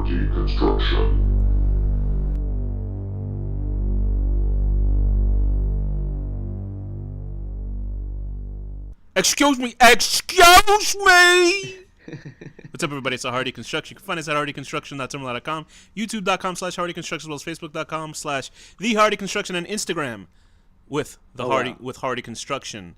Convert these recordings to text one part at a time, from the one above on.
HorrorDeconstruction. Excuse me! Excuse me! What's up, everybody? It's HorrorDeconstruction. You can find us at HorrorDeconstruction.tumblr.com, YouTube.com/HorrorDeconstruction, as well as Facebook.com/TheHorrorDeconstruction, and Instagram with HorrorDeconstruction.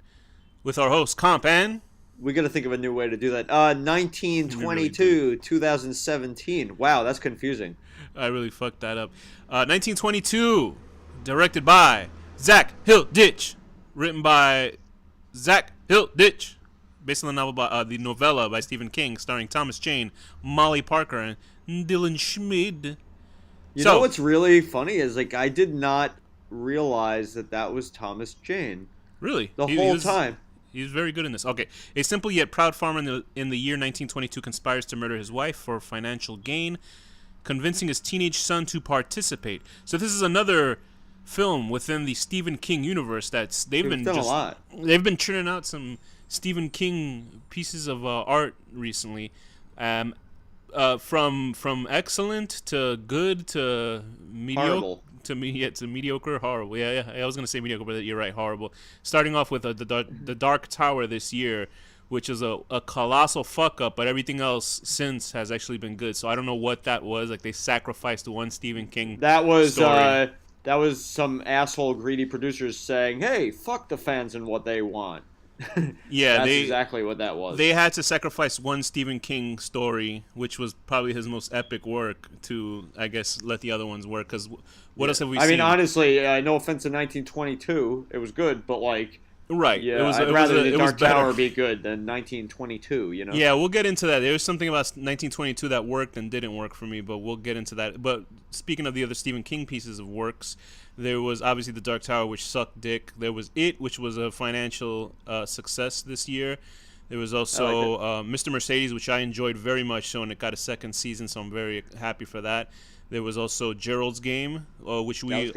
With our host, Komp, and... We got to think of a new way to do that. 1922, 2017. Wow, that's confusing. I really fucked that up. 1922, directed by Zach Hilditch, written by Zach Hilditch, based on the novel by the novella by Stephen King, starring Thomas Jane, Molly Parker, and Dylan Schmid. You know what's really funny is I did not realize that was Thomas Jane. Really? The whole time. He's very good in this. Okay. A simple yet proud farmer in the year 1922 conspires to murder his wife for financial gain, convincing his teenage son to participate. So this is another film within the Stephen King universe they've been churning out some Stephen King pieces of art recently, from excellent to good to mediocre. Horrible. To mediocre, horrible. Yeah, I was gonna say mediocre, but you're right, horrible. Starting off with the Dark Tower this year, which is a colossal fuck up, but everything else since has actually been good. So I don't know what that was. They sacrificed one Stephen King. That was some asshole greedy producers saying, "Hey, fuck the fans and what they want." Yeah, that's exactly what that was. They had to sacrifice one Stephen King story, which was probably his most epic work, to, I guess, let the other ones work. Because what else have we seen? I mean, honestly, no offense to 1922, it was good, but right. Yeah, I'd rather The Dark Tower be good than 1922. You know. Yeah, we'll get into that. There was something about 1922 that worked and didn't work for me, but we'll get into that. But speaking of the other Stephen King pieces of works, there was obviously The Dark Tower, which sucked dick. There was It, which was a financial success this year. There was also Mr. Mercedes, which I enjoyed very much, and it got a second season, so I'm very happy for that. There was also Gerald's Game, which we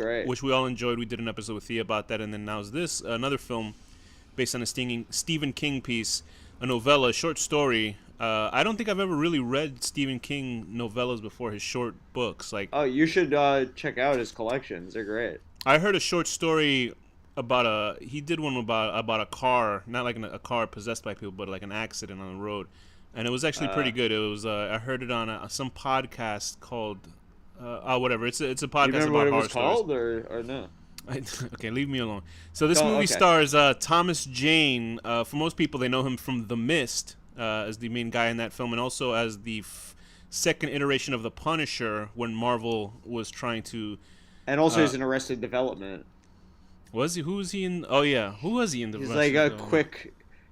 all enjoyed. We did an episode with Thea about that, and then now's this, another film based on a Stephen King piece, a novella, a short story. I don't think I've ever really read Stephen King novellas before, his short books. Oh, you should check out his collections. They're great. I heard a short story about he did one about a car, not like a car possessed by people, but like an accident on the road. And it was actually pretty good. It was I heard it on some podcast called whatever. It's a podcast you remember about what it horror was stories. called or no? Okay, leave me alone. So this movie stars Thomas Jane. For most people, they know him from The Mist as the main guy in that film, and also as the second iteration of The Punisher when Marvel was trying to... And also he's in Arrested Development. Was he? Who was he in? Oh, yeah. Who was he in?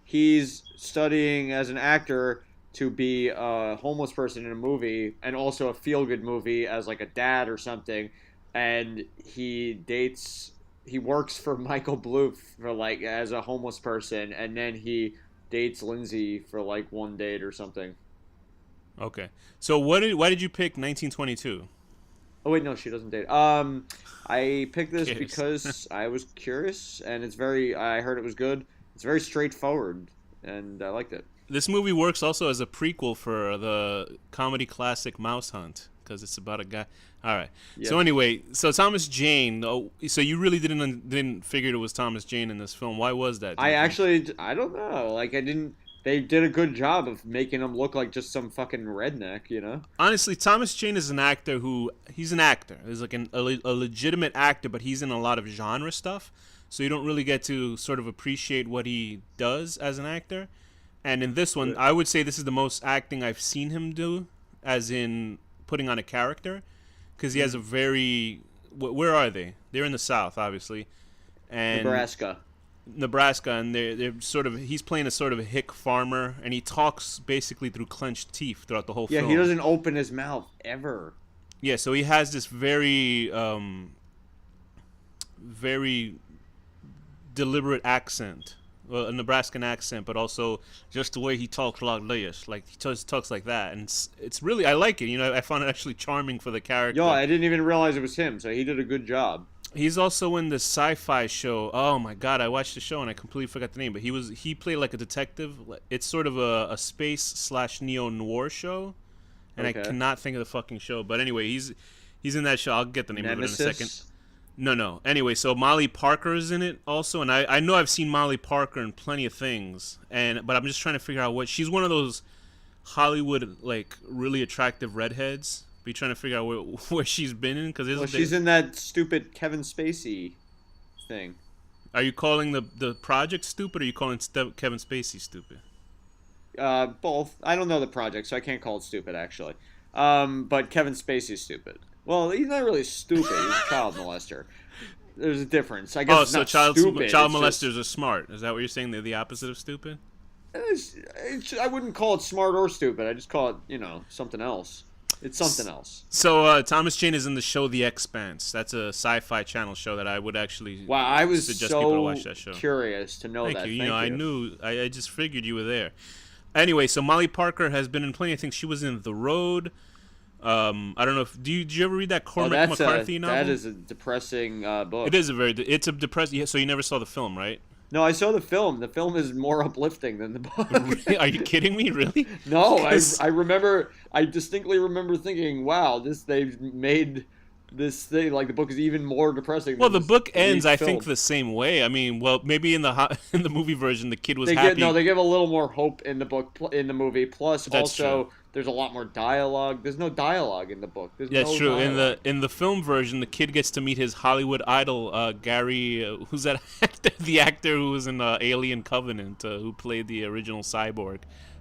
He's studying as an actor to be a homeless person in a movie, and also a feel-good movie as a dad or something. And he works for Michael Bluth for as a homeless person, and then he dates Lindsay for one date or something. Okay. So why did you pick 1922? Oh wait, no, she doesn't date. I picked this because I was curious, and I heard it was good. It's very straightforward, and I liked it. This movie works also as a prequel for the comedy classic Mouse Hunt, because it's about a guy. All right. Yep. So anyway, Thomas Jane. So you really didn't figure it was Thomas Jane in this film. Why was that? I don't know. They did a good job of making him look like just some fucking redneck, you know? Honestly, Thomas Jane is an actor he's an actor. He's a legitimate actor, but he's in a lot of genre stuff. So you don't really get to sort of appreciate what he does as an actor. And in this one, I would say this is the most acting I've seen him do, as in putting on a character. Because he has a very... Where are they? They're in the South, obviously. And Nebraska, and they're sort of... He's playing a sort of a hick farmer, and he talks basically through clenched teeth throughout the whole film. Yeah, he doesn't open his mouth, ever. Yeah, so he has this very... very deliberate accent. Well, a Nebraskan accent, but also just the way he talks like this. He talks like that. And it's really... I like it. I found it actually charming for the character. Yo, I didn't even realize it was him, so he did a good job. He's also in the sci-fi show. Oh my god, I watched the show and I completely forgot the name. But he played like a detective. It's sort of a space / neo-noir show. and I Okay. cannot think of the fucking show. But anyway, he's in that show. I'll get the name of it in a second. Nemesis. No. Anyway, so Molly Parker is in it also, and I know I've seen Molly Parker in plenty of things, but I'm just trying to figure out what she's one of those Hollywood like really attractive redheads. Be trying to figure out where she's been in because Well, she's in that stupid Kevin Spacey thing. Are you calling the project stupid, or are you calling Kevin Spacey stupid? Both. I don't know the project, so I can't call it stupid actually. But Kevin Spacey's stupid. Well, he's not really stupid. He's a child molester. There's a difference. I guess Oh, it's so not child stupid. molesters are smart. Is that what you're saying? They're the opposite of stupid? I wouldn't call it smart or stupid. I just call it, something else. It's something else. So Thomas Jane is in the show The Expanse. That's a sci-fi channel show that I would actually Wow, I was suggest people to so watch that show. curious to know that. Thank you. Thank you. I just figured you were there. Anyway, so Molly Parker has been in plenty of things. She was in The Road. I don't know if did you ever read that Cormac McCarthy novel? That is a depressing book. It is it's a depressing. So you never saw the film, right? No, I saw the film. The film is more uplifting than the book. Are you kidding me? Really? No, I distinctly remember thinking, wow, they've made this thing like the book is even more depressing. Well, the book ends, I film. think, the same way. I mean, well, maybe in the movie version, the kid was they happy. they give a little more hope in the book in the movie. Plus, That's also true. there's a lot more dialogue. There's no dialogue in the book. That's true. In the film version, the kid gets to meet his Hollywood idol, Gary. Who's that actor? The actor who was in Alien Covenant, who played the original cyborg.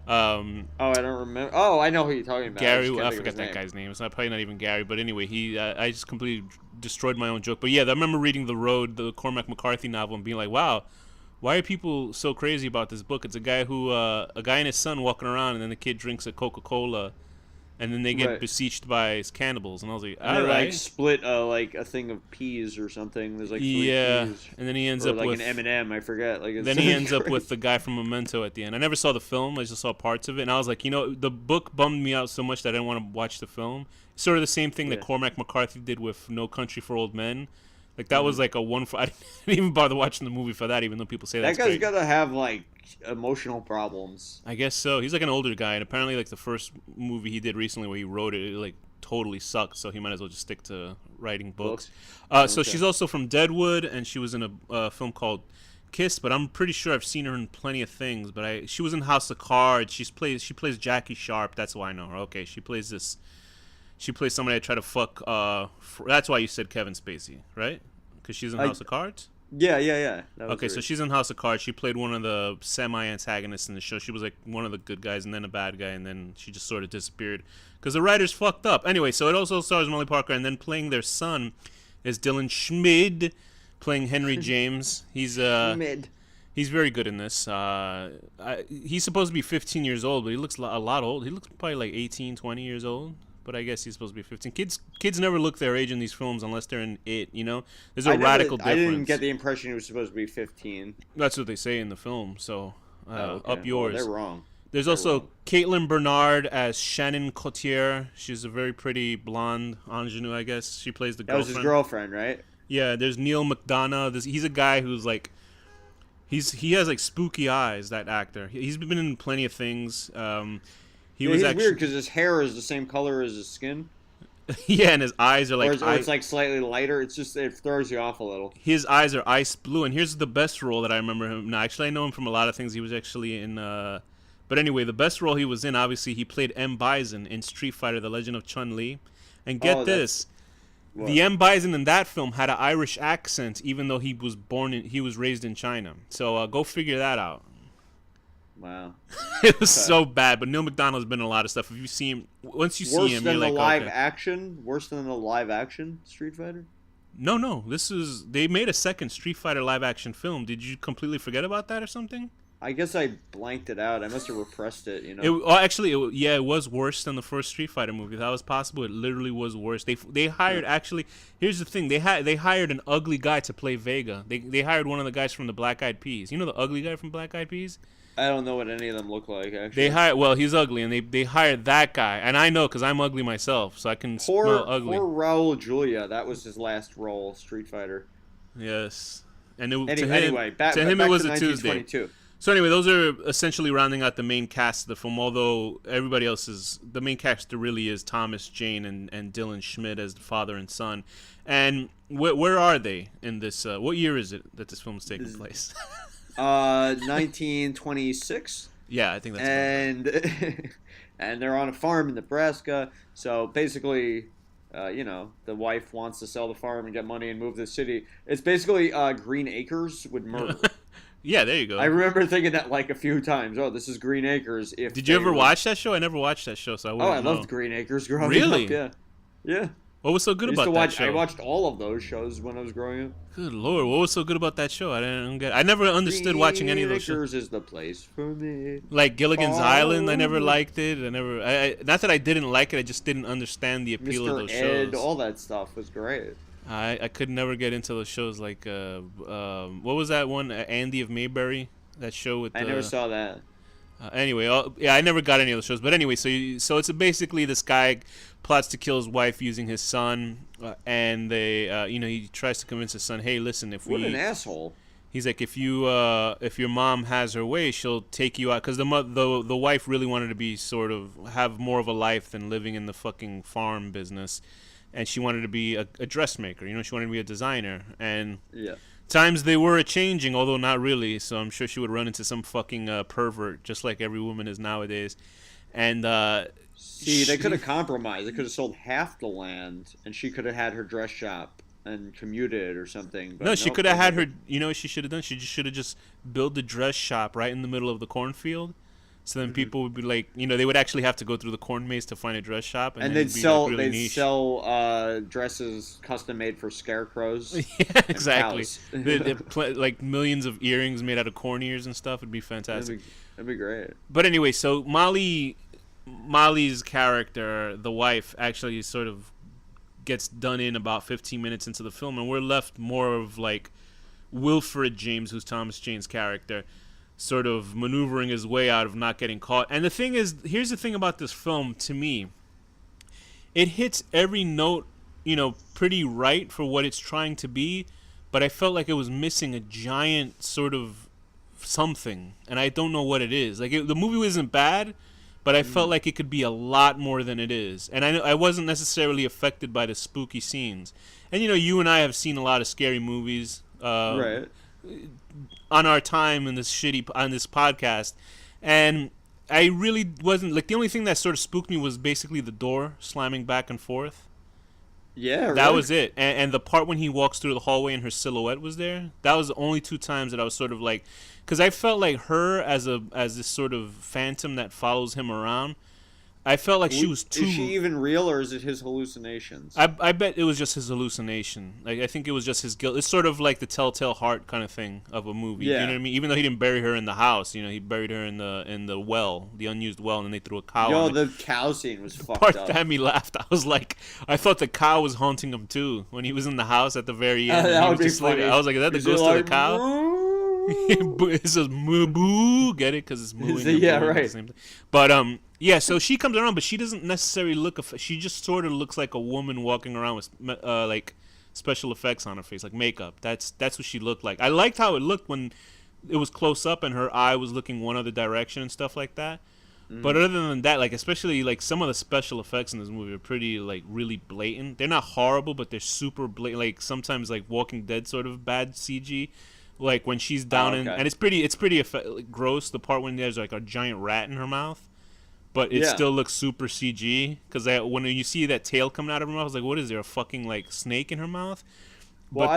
Oh, I don't remember. Oh, I know who you're talking about. Gary, I forgot that guy's name. It's probably not even Gary, but anyway, I just completely destroyed my own joke. But yeah, I remember reading The Road, the Cormac McCarthy novel, and being like, wow, why are people so crazy about this book? It's a guy and his son walking around, and then the kid drinks a Coca-Cola, and then they get besieged by cannibals. And I was like, all right. Like split like a thing of peas or something. There's like three peas. And then he ends or up like with an M&M. I forget. Like then he ends up with the guy from Memento at the end. I never saw the film. I just saw parts of it, and I was like, the book bummed me out so much that I didn't want to watch the film. Sort of the same thing that Cormac McCarthy did with No Country for Old Men. Like that was like a one. I didn't even bother watching the movie for that, even though people say that's that guy's great. got to have like emotional problems. I guess so. He's like an older guy, and apparently, like the first movie he did recently, where he wrote it, like totally sucked. So he might as well just stick to writing books. So she's also from Deadwood, and she was in a film called Kiss. But I'm pretty sure I've seen her in plenty of things. But she was in House of Cards. She plays Jackie Sharp. That's why I know her. Okay, she plays this. She plays somebody I try to fuck. That's why you said Kevin Spacey, right? Because she's in House of Cards. Yeah. Okay, so she's in House of Cards. She played one of the semi-antagonists in the show. She was like one of the good guys and then a bad guy, and then she just sort of disappeared because the writers fucked up. Anyway, so it also stars Molly Parker, and then playing their son is Dylan Schmid, playing Henry James. He's very good in this. He's supposed to be 15 years old, but he looks a lot old. He looks probably like 18, 20 years old. But I guess he's supposed to be 15. Kids never look their age in these films unless they're in it, There's a radical difference. I didn't get the impression he was supposed to be 15. That's what they say in the film, so okay. up yours. Well, they're wrong. There's also Caitlin Bernard as Shannon Cotier. She's a very pretty blonde ingenue, I guess. She plays the girlfriend. That was his girlfriend, right? Yeah, there's Neil McDonough. He's a guy who's like... He has like spooky eyes, that actor. He's been in plenty of things. He's weird because his hair is the same color as his skin. Yeah, and his eyes are like... Or it's like slightly lighter. It throws you off a little. His eyes are ice blue, and here's the best role that I remember him. No, actually, I know him from a lot of things. He was actually in... But anyway, the best role he was in, obviously, he played M. Bison in Street Fighter, The Legend of Chun-Li. And get this. The M. Bison in that film had an Irish accent, even though he was raised in China. So go figure that out. Wow. It was so bad, but Neil McDonald's been in a lot of stuff. If you see him, once you see him, you're like, worse than the live action Street Fighter? No. They made a second Street Fighter live action film. Did you completely forget about that or something? I guess I blanked it out. I must have repressed it, It was worse than the first Street Fighter movie. That was possible. It literally was worse. They hired here's the thing. They hired an ugly guy to play Vega. They hired one of the guys from the Black Eyed Peas. You know the ugly guy from Black Eyed Peas? I don't know what any of them look like, actually. He's ugly, and they hired that guy. And I know because I'm ugly myself, so I can smell ugly. Poor Raul Julia. That was his last role, Street Fighter. Yes. And anyway, back to it was a Tuesday. So anyway, those are essentially rounding out the main cast of the film. Although everybody else the main cast really is Thomas Jane and Dylan Schmidt as the father and son. And where are they in this? What year is it that this film is taking place? 1926. Yeah, I think that's and and they're on a farm in Nebraska. So basically, the wife wants to sell the farm and get money and move to the city. It's basically Green Acres with murder. Yeah, there you go. I remember thinking that like a few times. Oh, this is Green Acres. Did you ever watch that show? I never watched that show, so I wouldn't know. Loved Green Acres growing really? up. Yeah, yeah. What was so good about that show? I watched all of those shows when I was growing up. Good lord, what was so good about that show? I never understood watching any of those shows. Green Acres is the place for me. Like Gilligan's Island, I never liked it. Not that I didn't like it, I just didn't understand the appeal of those shows. All that stuff was great. I could never get into those shows like what was that one? Andy of Mayberry, that show with. I never saw that. Anyway, I never got any of those shows. But anyway, so it's basically this guy plots to kill his wife using his son, and he tries to convince his son, hey, listen, what an asshole. He's like, if your mom has her way, she'll take you out, because the wife really wanted to be sort of have more of a life than living in the fucking farm business, and she wanted to be a dressmaker. She wanted to be a designer, and yeah. Times they were a-changing, although not really, so I'm sure she would run into some fucking pervert, just like every woman is nowadays. And they could have compromised. They could have sold half the land, and she could have had her dress shop and commuted or something. But no, she could have had her. You know what she should have done? She should have just built the dress shop right in the middle of the cornfield. So then people would be like, they would actually have to go through the corn maze to find a dress shop, and they'd sell dresses custom made for scarecrows. Yeah, exactly. Like millions of earrings made out of corn ears and stuff. It'd be fantastic. That'd be great. But anyway, so Molly's character, the wife, actually sort of gets done in about 15 minutes into the film, and we're left more of like Wilfred James, who's Thomas Jane's character, sort of maneuvering his way out of not getting caught. And the thing is, here's the thing about this film, to me, it hits every note, pretty right for what it's trying to be, but I felt like it was missing a giant sort of something, and I don't know what it is. Like, the movie wasn't bad, but I felt like it could be a lot more than it is. And I wasn't necessarily affected by the spooky scenes. And, you and I have seen a lot of scary movies. Right. On our time on this podcast, and I really wasn't like, the only thing that sort of spooked me was basically the door slamming back and forth. Yeah, really? That was it. And the part when he walks through the hallway and her silhouette was there. That was the only two times that I was sort of like, because I felt like her as this sort of phantom that follows him around. I felt like she was too... Is she even real, or is it his hallucinations? I bet it was just his hallucination. Like, I think it was just his guilt. It's sort of like the Telltale Heart kind of thing of a movie. Yeah. You know what I mean? Even though he didn't bury her in the house, he buried her in the well, the unused well, and then they threw a cow on it. The cow scene was fucked Part up. that had me laughed. I was like, I thought the cow was haunting him too when he was in the house at the very end. That would be funny. I was like, is that the ghost of the cow? It says moo boo. Get it? Because it's mooing. Yeah, right. But yeah. So she comes around, but she doesn't necessarily look. She just sort of looks like a woman walking around with like special effects on her face, like makeup. That's what she looked like. I liked how it looked when it was close up and her eye was looking one other direction and stuff like that. But other than that, like, especially like some of the special effects in this movie are pretty like really blatant. They're not horrible, but they're super blatant. Like sometimes like Walking Dead sort of bad CG. Like when she's down and it's pretty like, gross. The part when there's like a giant rat in her mouth, but it still looks super CG. Because when you see that tail coming out of her mouth, I was like, what is there, a fucking like snake in her mouth? Well,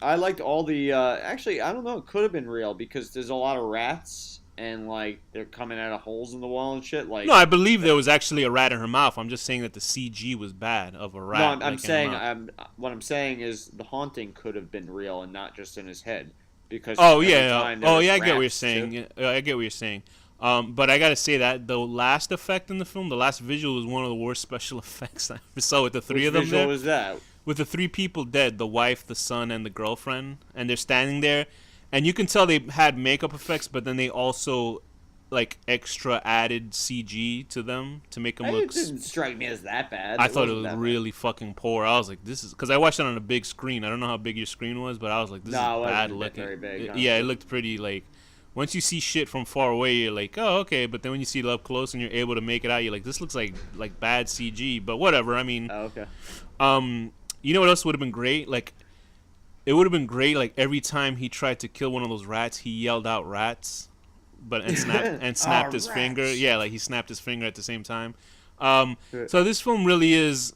I liked all the actually I don't know, it could have been real because there's a lot of rats and like they're coming out of holes in the wall and shit. Like, no, I believe there was actually a rat in her mouth. I'm just saying that the CG was bad of a rat. No, I'm saying what I'm saying is the haunting could have been real and not just in his head. Because I get what you're saying. I get what you're saying. But I gotta say that the last effect in the film, the last visual, was one of the worst special effects I ever saw with the three of them there. Which visual was that? With the three people dead, the wife, the son, and the girlfriend, and they're standing there, and you can tell they had makeup effects, but then they also like extra added CG to them to make them look. It didn't strike me as that bad. I thought it was really fucking poor. I was like, this is because I watched it on a big screen. I don't know how big your screen was, but I was like, this is bad looking. Very big, yeah, it looked pretty like once you see shit from far away, you're like, oh, okay. But then when you see it up close and you're able to make it out, you're like, this looks like bad CG. But whatever. I mean, Oh, okay. you know what else would have been great? Like, it would have been great. Like every time he tried to kill one of those rats, he yelled out "rats," but and snapped his finger. Yeah, like he snapped his finger at the same time. So this film really is.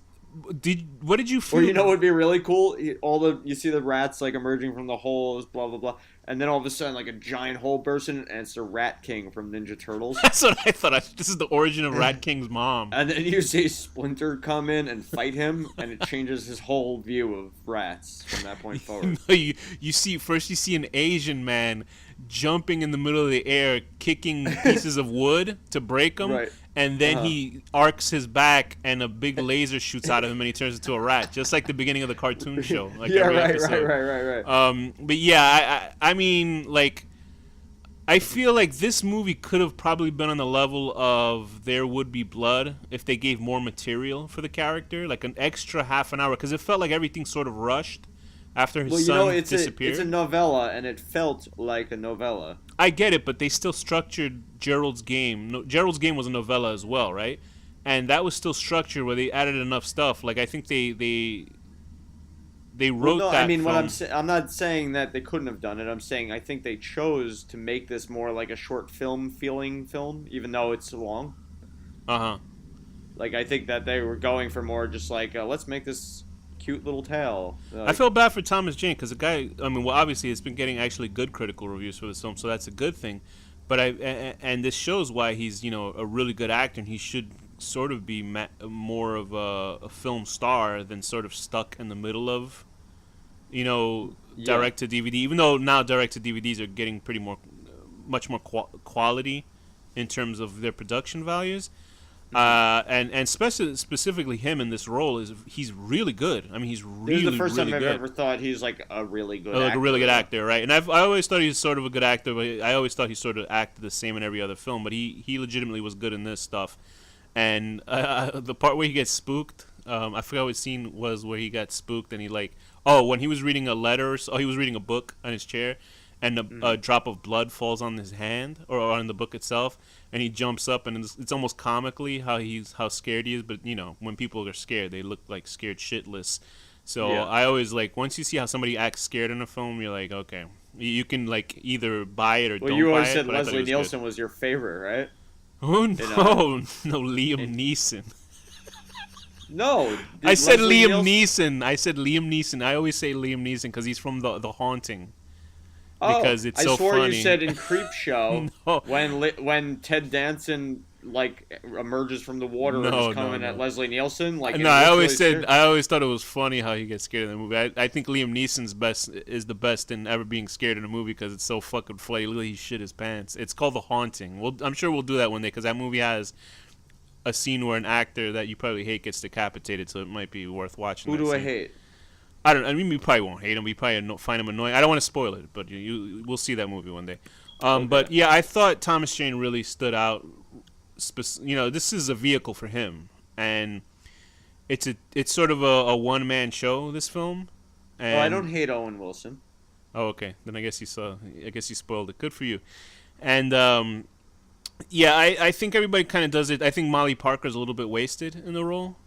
What did you feel? Or you know what would be really cool? You see the rats like emerging from the holes, blah blah blah, and then all of a sudden like a giant hole bursts in, and it's the Rat King from Ninja Turtles. That's what I thought. This is the origin of Rat King's mom. And then you see Splinter come in and fight him, and it changes his whole view of rats from that point forward. You see an Asian man jumping in the middle of the air, kicking pieces of wood to break them, Right. and then he arcs his back, and a big laser shoots out of him, and he turns into a rat, just like the beginning of the cartoon show. Like Yeah, every right, episode. right. But yeah, I mean, like, I feel like this movie could have probably been on the level of There Would Be Blood if they gave more material for the character, like an extra half an hour, because it felt like everything sort of rushed after his son disappeared. It's a novella, and it felt like a novella. I get it, but they still structured Gerald's Game. No, Gerald's Game was a novella as well, right? And that was still structured where they added enough stuff. Like I think they wrote that. I mean, from, I'm not saying that they couldn't have done it. I'm saying I think they chose to make this more like a short film feeling film, even though it's long. Like I think that they were going for more just like let's make this cute little tale. I feel bad for Thomas Jane because the guy. I mean, well, obviously, it's been getting actually good critical reviews for this film, so that's a good thing. But and this shows why he's a really good actor, and he should sort of be more of a film star than sort of stuck in the middle of, direct to DVD. Even though now direct to DVDs are getting much more quality in terms of their production values. And specifically him in this role he's really good. I mean, he's really, this is the first really time good. I've ever thought he's like a really good like actor. a really good actor, right? And I always thought he was sort of a good actor, but I always thought he sort of acted the same in every other film. But he legitimately was good in this stuff. And the part where he gets spooked, I forgot what scene was where he got spooked, and when he was reading a letter, he was reading a book on his chair, and a drop of blood falls on his hand or on the book itself, and he jumps up, and it's almost comically how scared he is. But when people are scared, they look like scared shitless. So yeah. I always once you see how somebody acts scared in a film, you're like, okay, you can either buy it or don't buy it. Well, you always said Leslie Nielsen was your favorite, right? Oh no, Liam Neeson. No, I said Liam Neeson. I said Liam Neeson. I always say Liam Neeson because he's from the Haunting. Because it's so funny. I swore you said in Creepshow no. when Ted Danson emerges from and is coming at Leslie Nielsen. I always thought it was funny how he gets scared in the movie. I think Liam Neeson's is the best in ever being scared in a movie because it's so fucking funny. Literally, he shit his pants. It's called The Haunting. I'm sure we'll do that one day because that movie has a scene where an actor that you probably hate gets decapitated, so it might be worth watching. Who do I hate? I mean, we probably won't hate him. We probably find him annoying. I don't want to spoil it, but we'll see that movie one day. Okay. But yeah, I thought Thomas Jane really stood out. This is a vehicle for him, and it's sort of a one man show. This film. And I don't hate Owen Wilson. Oh, okay. Then I guess you spoiled it. Good for you. And yeah, I think everybody kind of does it. I think Molly Parker's a little bit wasted in the role.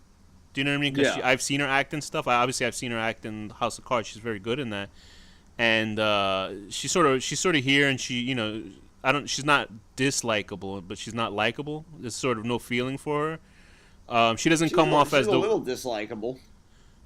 Do you know what I mean? Because I've seen her act and stuff. I've seen her act in House of Cards. She's very good in that. And she's sort of here, and she, she's not dislikable, but she's not likable. There's sort of no feeling for her. She doesn't come off as a little dislikable.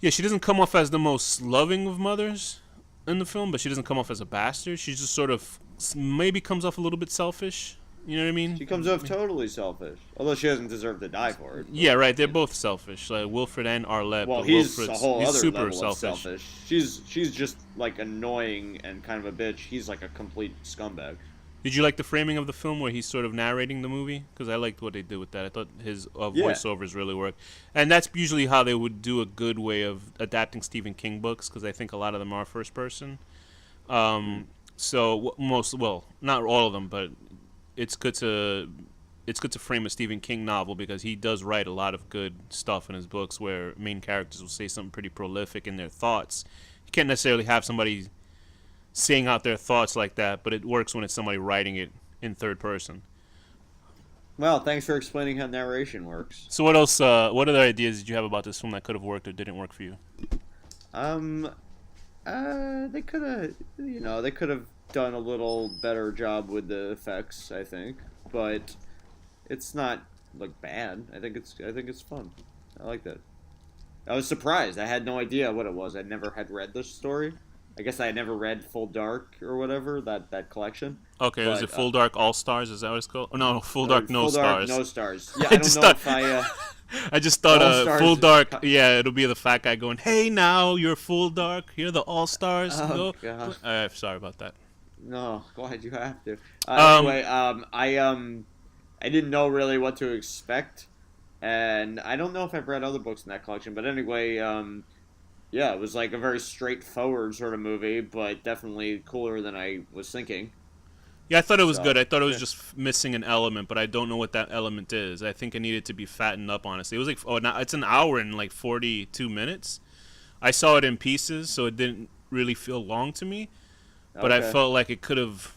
Yeah, she doesn't come off as the most loving of mothers in the film, but she doesn't come off as a bastard. She just sort of maybe comes off a little bit selfish. You know what I mean? She comes off totally selfish, although she doesn't deserve to die for it. But. Yeah, right. They're both selfish, Wilfred and Arlette. Well, he's a whole other super level of selfish. She's just annoying and kind of a bitch. He's like a complete scumbag. Did you like the framing of the film where he's sort of narrating the movie? Because I liked what they did with that. I thought his voiceovers really worked, and that's usually how they would do a good way of adapting Stephen King books. Because I think a lot of them are first person. So not all of them, but. It's good to frame a Stephen King novel because he does write a lot of good stuff in his books where main characters will say something pretty prolific in their thoughts. You can't necessarily have somebody saying out their thoughts like that, but it works when it's somebody writing it in third person. Well, thanks for explaining how narration works. So what else? What other ideas did you have about this film that could have worked or didn't work for you? Um, they could have, they could have done a little better job with the effects, I think, but it's not like bad. I think it's fun. I like that. I was surprised. I had no idea what it was. I never had read this story. I guess I had never read Full Dark or whatever that collection. Okay, was But it Full Dark All Stars? Is that what it's called? Oh, no, Full Dark No Full Dark Stars. No Stars. Yeah, I I don't just know thought if I. I just thought All Stars Full is Dark. Yeah, it'll be the fat guy going, "Hey, now you're Full Dark. You're the All Stars." Oh Go. god. Sorry about that. No, glad you have to. Um, Anyway, I didn't know really what to expect, and I don't know if I've read other books in that collection. But anyway, yeah, it was like a very straightforward sort of movie, but definitely cooler than I was thinking. Yeah, I thought it was So good. I thought it was yeah, just missing an element, but I don't know what that element is. I think it needed to be fattened up. Honestly, it was like now it's an hour and like 42 minutes. I saw it in pieces, so it didn't really feel long to me. But I okay, felt like it could have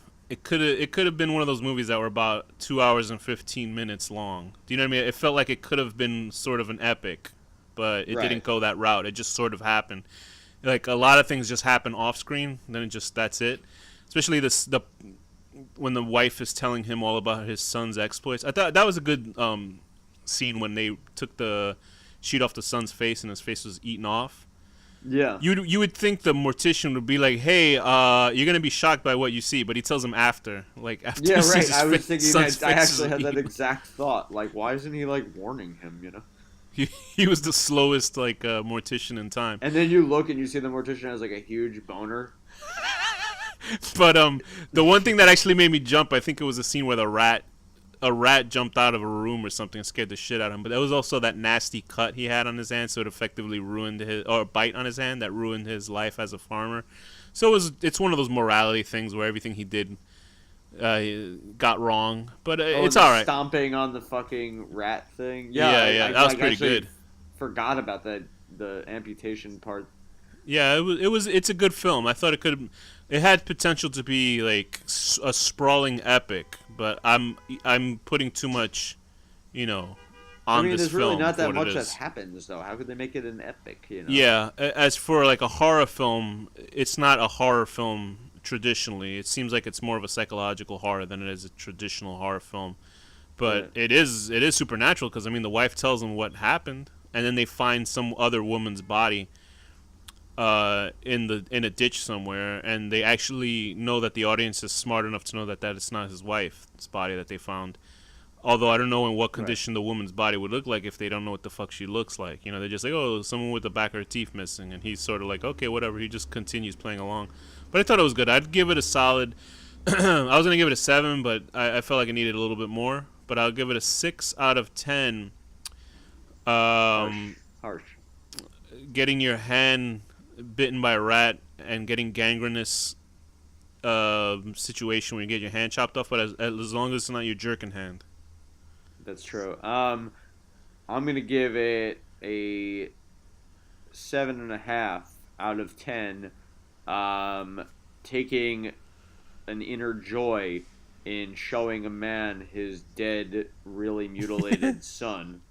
been one of those movies that were about 2 hours and 15 minutes long. Do you know what I mean? It felt like it could have been sort of an epic, but it right. didn't go that route. It just sort of happened. Like a lot of things just happen off screen, then it just that's it. Especially the when the wife is telling him all about his son's exploits. I thought that was a good scene when they took the sheet off the son's face and his face was eaten off. Yeah. You would think the mortician would be like, "Hey, you're gonna be shocked by what you see," but he tells him after, like after Yeah, he sees right. his I was thinking son's that I face actually is had that eaten. exact thought. Like, why isn't he like warning him? He was the slowest like mortician in time. And then you look and you see the mortician has like a huge boner. But the one thing that actually made me jump, I think it was a scene where a rat jumped out of a room or something and scared the shit out of him. But there was also that nasty cut he had on his hand, so it effectively ruined his or a bite on his hand that ruined his life as a farmer. So it's one of those morality things where everything he did got wrong, but Oh, it's and the all right. stomping on the fucking rat thing. Yeah, Yeah, yeah, I that was like pretty actually good. forgot about the amputation part. Yeah, it's a good film. I thought it had potential to be like a sprawling epic, but I'm putting too much, you know, I on mean, this there's really film not for that what it much that is. happens though. How could they make it an epic? Yeah, as for like a horror film, it's not a horror film traditionally. It seems like it's more of a psychological horror than it is a traditional horror film. But Right. it is supernatural because I mean the wife tells them what happened, and then they find some other woman's body in a ditch somewhere, and they actually know that the audience is smart enough to know that it's not his wife's body that they found. Although I don't know in what Right. condition the woman's body would look like if they don't know what the fuck she looks like. You know, they're just like, oh, someone with the back of her teeth missing, and he's sort of like, okay, whatever. He just continues playing along. But I thought it was good. I'd give it a solid. I was gonna give it a 7, but I felt like it needed a little bit more. But I'll give it a 6 out of 10. Harsh. Um, Harsh. Getting your hand bitten by a rat and getting gangrenous situation where you get your hand chopped off, but as long as it's not your jerking hand. That's true. I'm gonna give it a 7.5 out of 10. Taking an inner joy in showing a man his dead, really mutilated son,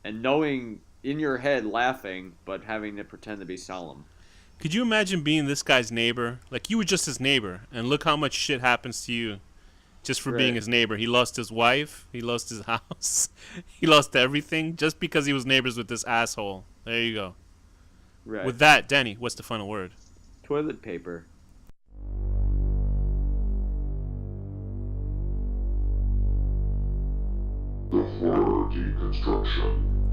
and knowing in your head laughing, but having to pretend to be solemn. Could you imagine being this guy's neighbor? Like you were just his neighbor, and look how much shit happens to you just for being Right. his neighbor. He lost his wife, he lost his house, he lost everything just because he was neighbors with this asshole. There you go. Right. With that, Danny, what's the final word? Toilet paper. The Horror Deconstruction.